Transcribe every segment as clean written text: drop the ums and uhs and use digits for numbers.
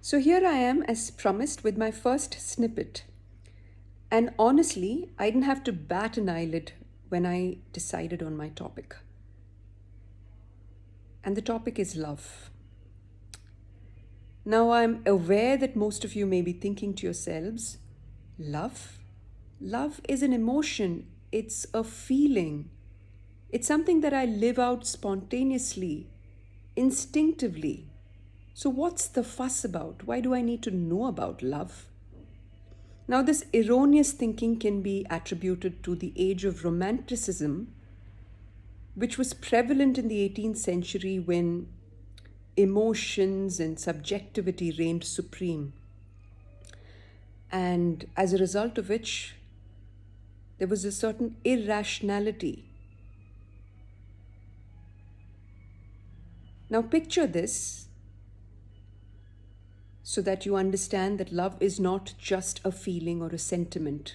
So here I am, as promised, with my first snippet. And honestly, I didn't have to bat an eyelid when I decided on my topic. And the topic is love. Now, I'm aware that most of you may be thinking to yourselves, love? Love is an emotion, it's a feeling. It's something that I live out spontaneously, instinctively. So, what's the fuss about? Why do I need to know about love? Now, this erroneous thinking can be attributed to the age of Romanticism, which was prevalent in the 18th century when emotions and subjectivity reigned supreme. And as a result of which, there was a certain irrationality. Now, picture this so that you understand that love is not just a feeling or a sentiment.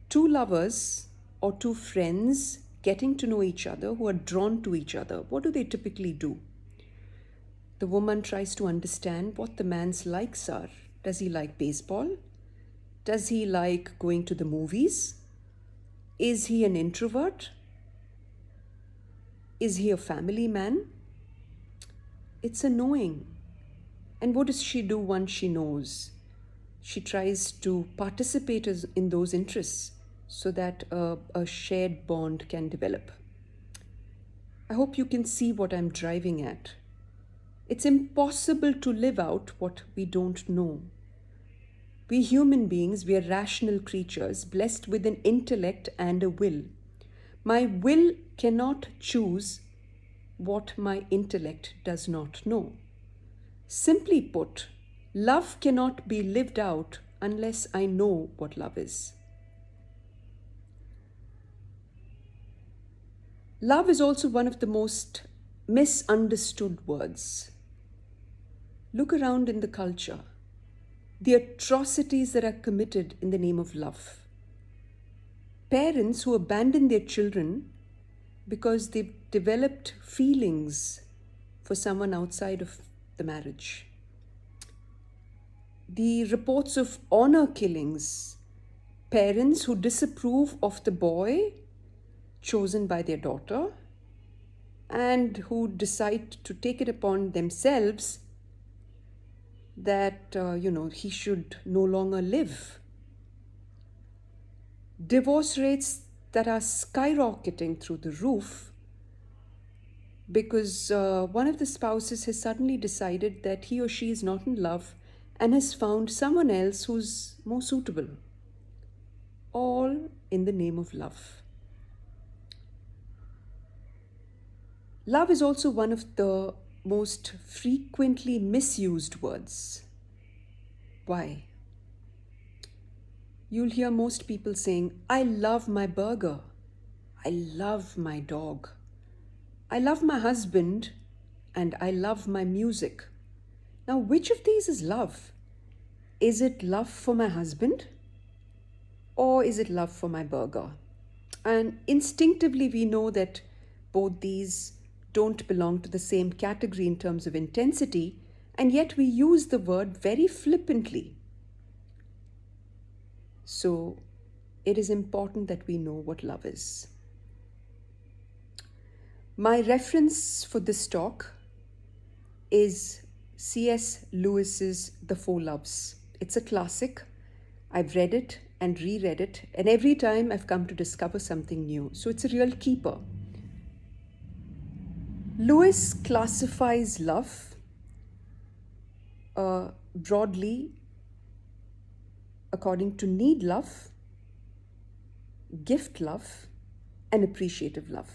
Two lovers or two friends getting to know each other who are drawn to each other, what do they typically do? The woman tries to understand what the man's likes are. Does he like baseball? Does he like going to the movies? Is he an introvert? Is he a family man? It's a knowing. And what does she do once she knows? She tries to participate in those interests so that a shared bond can develop. I hope you can see what I'm driving at. It's impossible to live out what we don't know. We human beings, we are rational creatures blessed with an intellect and a will. My will cannot choose what my intellect does not know. Simply put, love cannot be lived out unless I know what love is. Love is also one of the most misunderstood words. Look around in the culture, the atrocities that are committed in the name of love. Parents who abandon their children because they've developed feelings for someone outside of the marriage. The reports of honor killings, parents who disapprove of the boy chosen by their daughter and who decide to take it upon themselves that, he should no longer live. Divorce rates that are skyrocketing through the roof because one of the spouses has suddenly decided that he or she is not in love and has found someone else who's more suitable. All in the name of love. Love is also one of the most frequently misused words. Why? You'll hear most people saying, I love my burger. I love my dog. I love my husband and I love my music. Now, which of these is love? Is it love for my husband or is it love for my burger? And instinctively, we know that both these don't belong to the same category in terms of intensity, and yet we use the word very flippantly. So it is important that we know what love is. My reference for this talk is C.S. Lewis's The Four Loves. It's a classic. I've read it and reread it, and every time I've come to discover something new. So it's a real keeper. Lewis classifies love broadly according to need love, gift love, and appreciative love.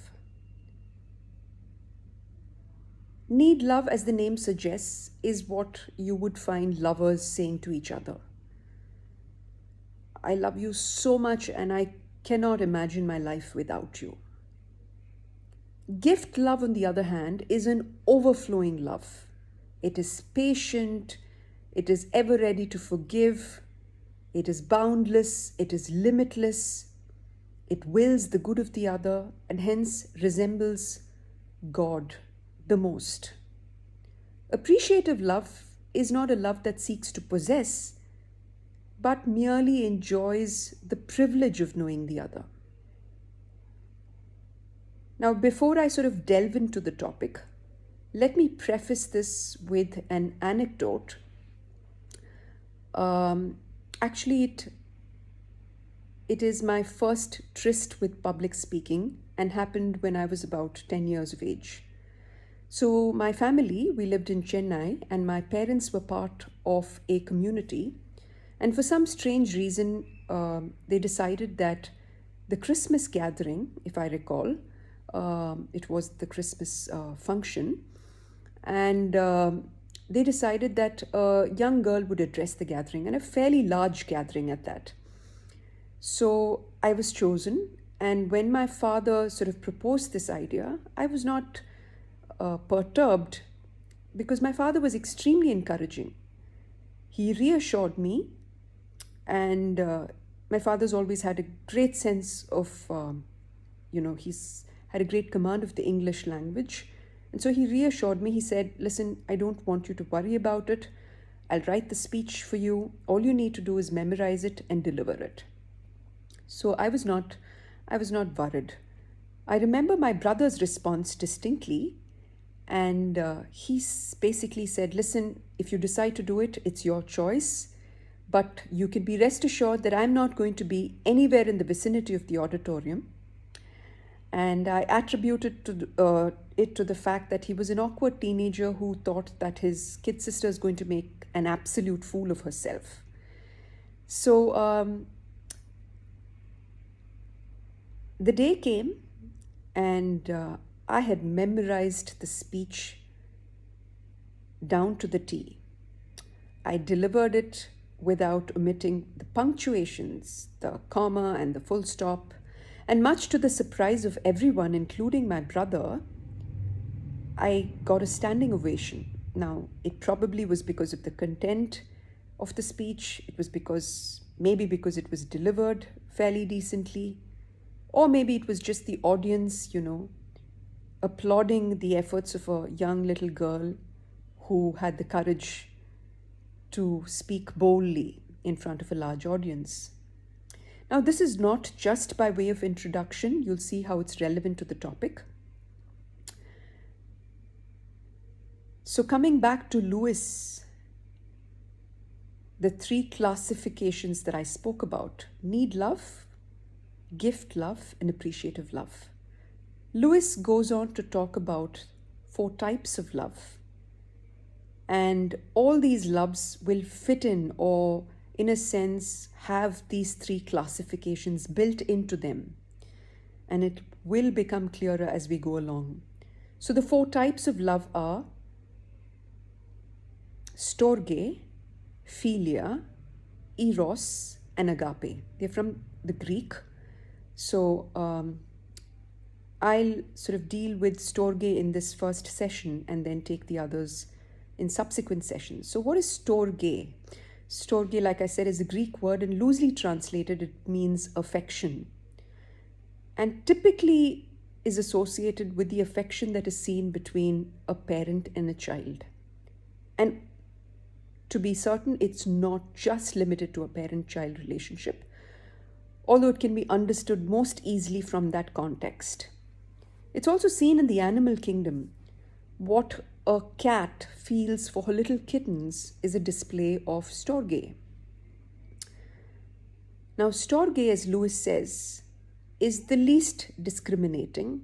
Need love, as the name suggests, is what you would find lovers saying to each other. I love you so much and I cannot imagine my life without you. Gift love, on the other hand, is an overflowing love. It is patient, it is ever ready to forgive, it is boundless, it is limitless, it wills the good of the other and hence resembles God the most. Appreciative love is not a love that seeks to possess, but merely enjoys the privilege of knowing the other. Now, before I sort of delve into the topic, let me preface this with an anecdote. Actually, it is my first tryst with public speaking and happened when I was about 10 years of age. So my family, we lived in Chennai, and my parents were part of a community. And for some strange reason, they decided that the Christmas gathering, if I recall, it was the Christmas function, and they decided that a young girl would address the gathering, and a fairly large gathering at that. So I was chosen, and when my father sort of proposed this idea, I was not perturbed, because my father was extremely encouraging. He reassured me, and my father's always had a great sense of, he's had a great command of the English language. And so he reassured me. He said, listen, I don't want you to worry about it. I'll write the speech for you. All you need to do is memorize it and deliver it. So I was not worried. I remember my brother's response distinctly, and he basically said, listen, if you decide to do it, it's your choice, but you can be rest assured that I'm not going to be anywhere in the vicinity of the auditorium. And I attributed it to the fact that he was an awkward teenager who thought that his kid sister is going to make an absolute fool of herself. So the day came, and I had memorized the speech down to the T. I delivered it without omitting the punctuations, the comma and the full stop. And much to the surprise of everyone, including my brother, I got a standing ovation. Now, it probably was because of the content of the speech. It was maybe because it was delivered fairly decently. Or maybe it was just the audience, applauding the efforts of a young little girl who had the courage to speak boldly in front of a large audience. Now, this is not just by way of introduction. You'll see how it's relevant to the topic. So coming back to Lewis, the three classifications that I spoke about: need love, gift love, and appreciative love. Lewis goes on to talk about 4 types of love. And all these loves will fit in, or in a sense, have these 3 classifications built into them. And it will become clearer as we go along. So the 4 types of love are Storge, Philia, Eros, and Agape. They're from the Greek. So I'll sort of deal with Storge in this first session and then take the others in subsequent sessions. So what is Storge? Storge, like I said, is a Greek word, and loosely translated, it means affection. And typically is associated with the affection that is seen between a parent and a child. And to be certain, it's not just limited to a parent-child relationship, although it can be understood most easily from that context. It's also seen in the animal kingdom. What a cat feels for her little kittens is a display of Storge. Now, Storge, as Lewis says, is the least discriminating,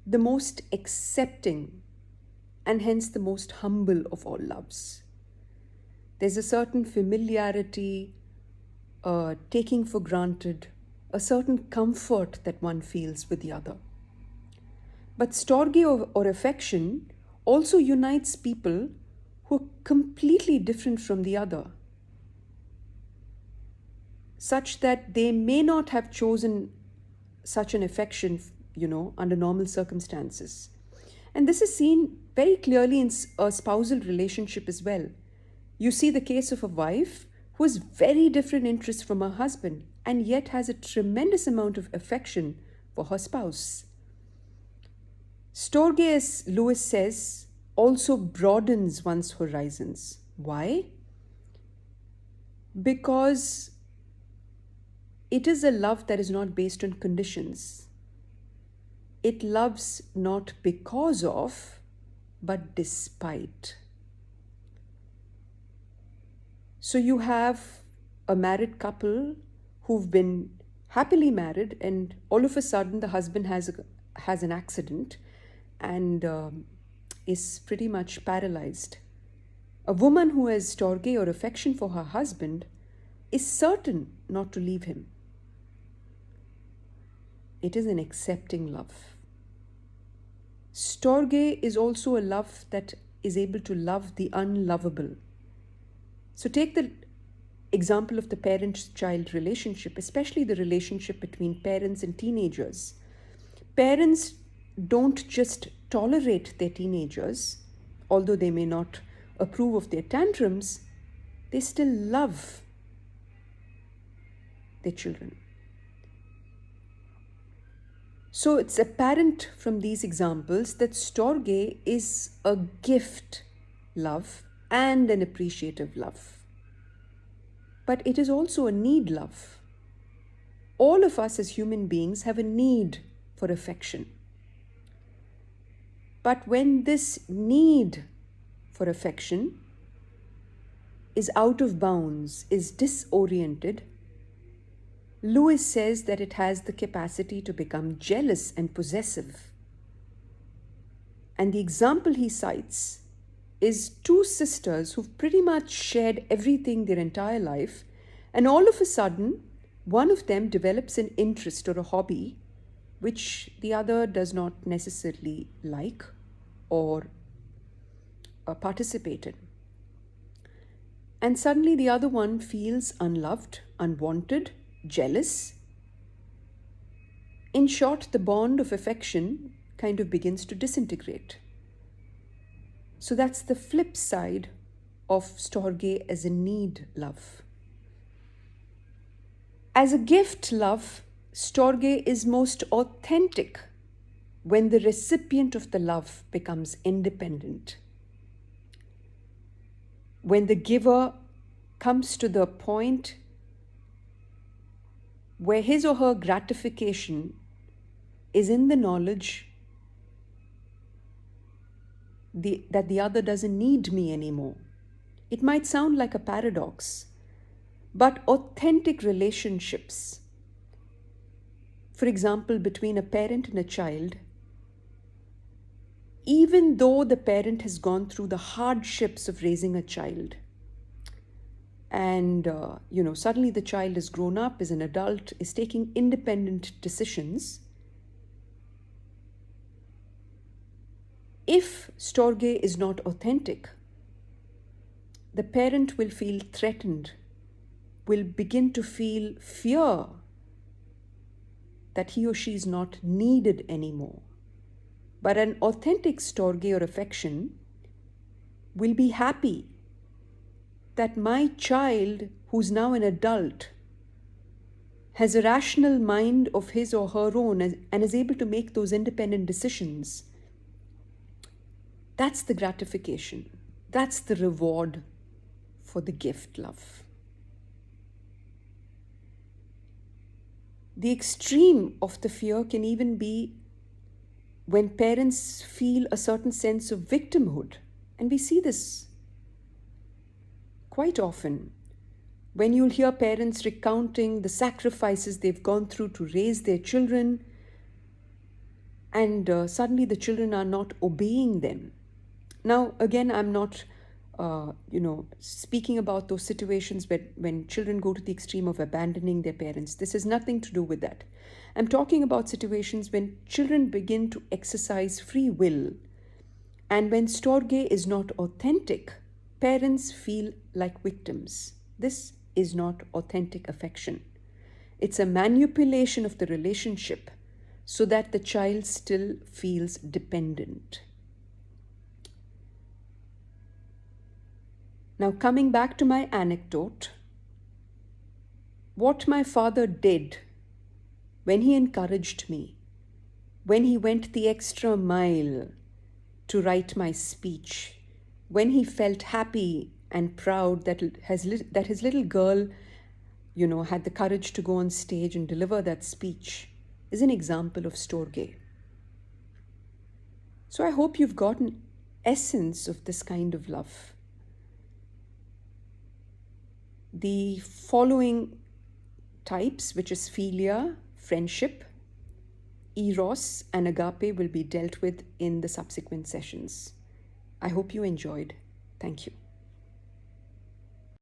the most accepting, and hence the most humble of all loves. There's a certain familiarity, taking for granted, a certain comfort that one feels with the other. But Storge or affection also unites people who are completely different from the other, such that they may not have chosen such an affection, under normal circumstances. And this is seen very clearly in a spousal relationship as well. You see the case of a wife who has very different interests from her husband and yet has a tremendous amount of affection for her spouse. Storge, as Lewis says, also broadens one's horizons. Why? Because it is a love that is not based on conditions. It loves not because of, but despite. So you have a married couple who've been happily married, and all of a sudden the husband has an accident and is pretty much paralyzed. A woman who has storge or affection for her husband is certain not to leave him. It is an accepting love. Storge is also a love that is able to love the unlovable. So take the example of the parent-child relationship, especially the relationship between parents and teenagers. Parents don't just tolerate their teenagers, although they may not approve of their tantrums, they still love their children. So it's apparent from these examples that storge is a gift love and an appreciative love. But it is also a need love. All of us as human beings have a need for affection. But when this need for affection is out of bounds, is disoriented, Lewis says that it has the capacity to become jealous and possessive. And the example he cites is two sisters who've pretty much shared everything their entire life, and all of a sudden, one of them develops an interest or a hobby which the other does not necessarily like or participate in. And suddenly the other one feels unloved, unwanted, jealous. In short, the bond of affection kind of begins to disintegrate. So that's the flip side of storge as a need love. As a gift love, storge is most authentic when the recipient of the love becomes independent. When the giver comes to the point where his or her gratification is in the knowledge that the other doesn't need me anymore. It might sound like a paradox, but authentic relationships, for example, between a parent and a child, even though the parent has gone through the hardships of raising a child, and suddenly the child is grown up, is an adult, is taking independent decisions. If storge is not authentic, the parent will feel threatened, will begin to feel fear that he or she is not needed anymore. But an authentic storge or affection will be happy that my child, who's now an adult, has a rational mind of his or her own and is able to make those independent decisions. That's the gratification. That's the reward for the gift love. The extreme of the fear can even be when parents feel a certain sense of victimhood. And we see this quite often when you'll hear parents recounting the sacrifices they've gone through to raise their children, and suddenly the children are not obeying them. Now, again, I'm not speaking about those situations when children go to the extreme of abandoning their parents. This has nothing to do with that. I'm talking about situations when children begin to exercise free will, and when storge is not authentic, parents feel like victims. This is not authentic affection. It's a manipulation of the relationship so that the child still feels dependent. Now, coming back to my anecdote, what my father did when he encouraged me, when he went the extra mile, to write my speech, when he felt happy and proud that his little girl, had the courage to go on stage and deliver that speech, is an example of Storge. So I hope you've got an essence of this kind of love. The following types, which is philia, friendship, eros, and agape, will be dealt with in the subsequent sessions. I hope you enjoyed. Thank you.